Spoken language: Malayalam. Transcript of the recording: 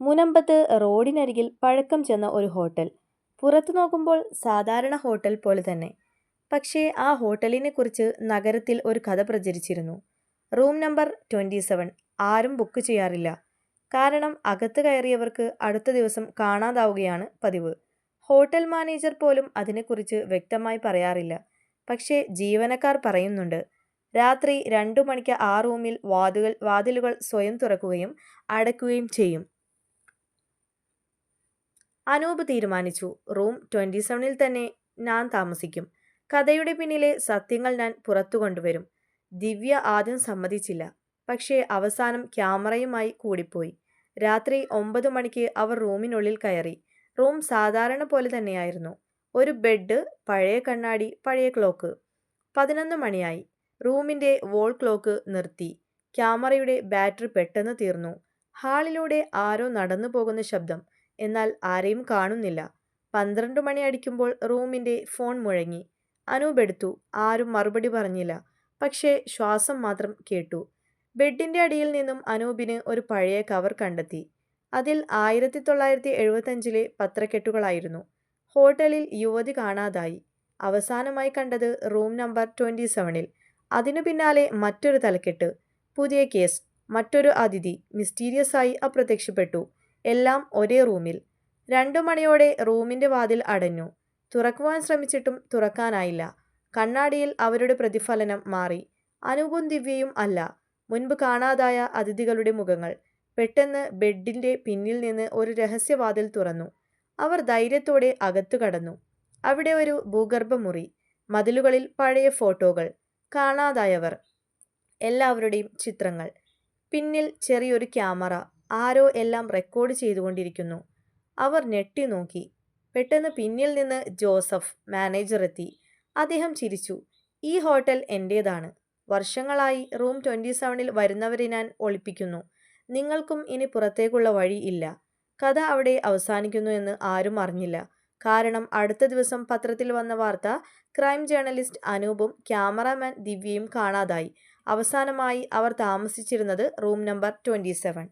മുനമ്പത്ത് റോഡിനരികിൽ പഴക്കം ചെന്ന ഒരു ഹോട്ടൽ. പുറത്തു നോക്കുമ്പോൾ സാധാരണ ഹോട്ടൽ പോലെ തന്നെ. പക്ഷേ ആ ഹോട്ടലിനെ കുറിച്ച് നഗരത്തിൽ ഒരു കഥ പ്രചരിച്ചിരുന്നു. റൂം നമ്പർ 27 ആരും ബുക്ക് ചെയ്യാറില്ല. കാരണം അകത്ത് കയറിയവർക്ക് അടുത്ത ദിവസം കാണാതാവുകയാണ് പതിവ്. ഹോട്ടൽ മാനേജർ പോലും അതിനെക്കുറിച്ച് വ്യക്തമായി പറയാറില്ല. പക്ഷേ ജീവനക്കാർ പറയുന്നുണ്ട്. രാത്രി 2 മണിക്ക് ആ റൂമിൽ വാതിലുകൾ സ്വയം തുറക്കുകയും അടയ്ക്കുകയും ചെയ്യും. അനൂപ് തീരുമാനിച്ചു, റൂം 27-ൽ തന്നെ ഞാൻ താമസിക്കും. കഥയുടെ പിന്നിലെ സത്യങ്ങൾ ഞാൻ പുറത്തു കൊണ്ടുവരും. ദിവ്യ ആദ്യം സമ്മതിച്ചില്ല. പക്ഷേ അവസാനം ക്യാമറയുമായി കൂടിപ്പോയി. രാത്രി 9 മണിക്ക് അവർ റൂമിനുള്ളിൽ കയറി. റൂം സാധാരണ പോലെ തന്നെയായിരുന്നു. ഒരു ബെഡ്, പഴയ കണ്ണാടി, പഴയ ക്ലോക്ക്. 11 മണിയായി. റൂമിന്റെ വോൾ ക്ലോക്ക് നിർത്തി. ക്യാമറയുടെ ബാറ്ററി പെട്ടെന്ന് തീർന്നു. ഹാളിലൂടെ ആരോ നടന്നു പോകുന്ന ശബ്ദം. എന്നാൽ ആരെയും കാണുന്നില്ല. 12 മണി അടിക്കുമ്പോൾ റൂമിന്റെ ഫോൺ മുഴങ്ങി. അനൂപ് എടുത്തു. ആരും മറുപടി പറഞ്ഞില്ല. പക്ഷേ ശ്വാസം മാത്രം കേട്ടു. ബെഡിന്റെ അടിയിൽ നിന്നും അനൂപിന് ഒരു പഴയ കവർ കണ്ടെത്തി. അതിൽ 1975-ലെ പത്രക്കെട്ടുകളായിരുന്നു. ഹോട്ടലിൽ യുവതി കാണാതായി. അവസാനമായി കണ്ടത് റൂം നമ്പർ 27-ൽ. അതിനു പിന്നാലെ മറ്റൊരു തലക്കെട്ട്. പുതിയ കേസ്. മറ്റൊരു അതിഥി മിസ്റ്റീരിയസ് ആയി അപ്രത്യക്ഷപ്പെട്ടു. എല്ലാം ഒരേ റൂമിൽ. 2 മണിയോടെ റൂമിന്റെ വാതിൽ അടഞ്ഞു. തുറക്കുവാൻ ശ്രമിച്ചിട്ടും തുറക്കാനായില്ല. കണ്ണാടിയിൽ അവരുടെ പ്രതിഫലനം മാറി. അനൂപും ദിവ്യയും അല്ല. മുൻപ് കാണാതായ അതിഥികളുടെ മുഖങ്ങൾ. പെട്ടെന്ന് ബെഡിന്റെ പിന്നിൽ നിന്ന് ഒരു രഹസ്യവാതിൽ തുറന്നു. അവർ ധൈര്യത്തോടെ അകത്തു കടന്നു. അവിടെ ഒരു ഭൂഗർഭമുറി. മതിലുകളിൽ പഴയ ഫോട്ടോകൾ. കാണാതായവർ എല്ലാവരുടെയും ചിത്രങ്ങൾ. പിന്നിൽ ചെറിയൊരു ക്യാമറ. ആരോ എല്ലാം റെക്കോർഡ് ചെയ്തുകൊണ്ടിരിക്കുന്നു. അവർ ഞെട്ടി നോക്കി. പെട്ടെന്ന് പിന്നിൽ നിന്ന് ജോസഫ്, മാനേജർ എത്തി. അദ്ദേഹം ചിരിച്ചു. ഈ ഹോട്ടൽ എന്റേതാണ്. വർഷങ്ങളായി റൂം 27-ൽ വരുന്നവരെ ഞാൻ ഒളിപ്പിക്കുന്നു. നിങ്ങൾക്കും ഇനി പുറത്തേക്കുള്ള വഴി ഇല്ല. കഥ അവിടെ അവസാനിക്കുന്നു എന്ന് ആരും അറിഞ്ഞില്ല. കാരണം അടുത്ത ദിവസം പത്രത്തിൽ വന്ന വാർത്ത ക്രൈം ജേർണലിസ്റ്റ് അനൂപും ക്യാമറാമാൻ ദിവ്യയും കാണാതായി. അവസാനമായി അവർ താമസിച്ചിരുന്നത് റൂം നമ്പർ 27.